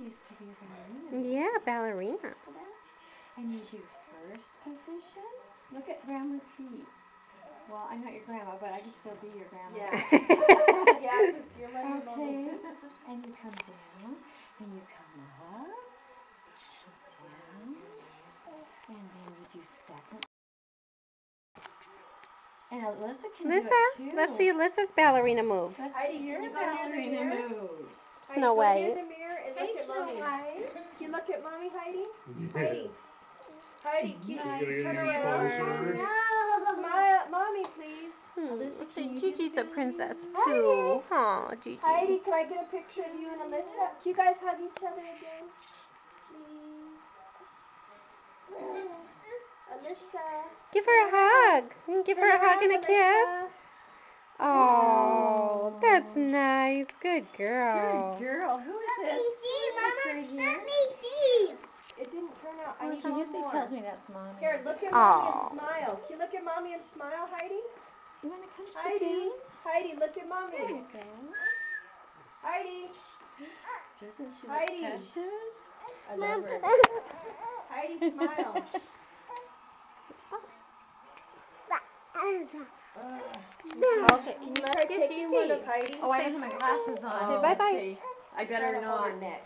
used to be a ballerina. Yeah, ballerina. And you do first position. Look at Grandma's feet. Well, I'm not your grandma, but I can still be your grandma. Yeah. Yeah, because you're my new mommy. Okay. And you come down, and you come up, down, and then you do second. And Alyssa can do it too. Let's see Alyssa's ballerina moves. Let's Heidi, see can your you go near the ballerina mirror? moves. Heidi, Snow go White. near the mirror and look at Mommy. Can you look at Mommy, Heidi? Heidi. Heidi, can you turn around? No. Smile at Mommy, please. Alyssa, can you Gigi's do a princess Heidi. too. Aw, Gigi. Heidi, can I get a picture of you and Alyssa? Can you guys hug each other again? Please. Alyssa. Give her a hug. Give her a hug and a kiss. Alyssa. Oh, that's nice. Good girl. Good girl. Who is this? Let Right here. me see. It didn't turn out. I need She one usually more. tells me that's Mommy. Here, look at Mommy Aw. and smile. Can you look at Mommy and smile, Heidi? You want to come sit Heidi. down? Heidi, look at Mommy. There you go. Heidi. Doesn't she look Heidi. precious? I love her. Heidi, smile. Okay, Can you try taking one of Heidi's? Oh, I don't have my glasses on. Okay, bye-bye. Let's see. I better Try to hold her not. neck.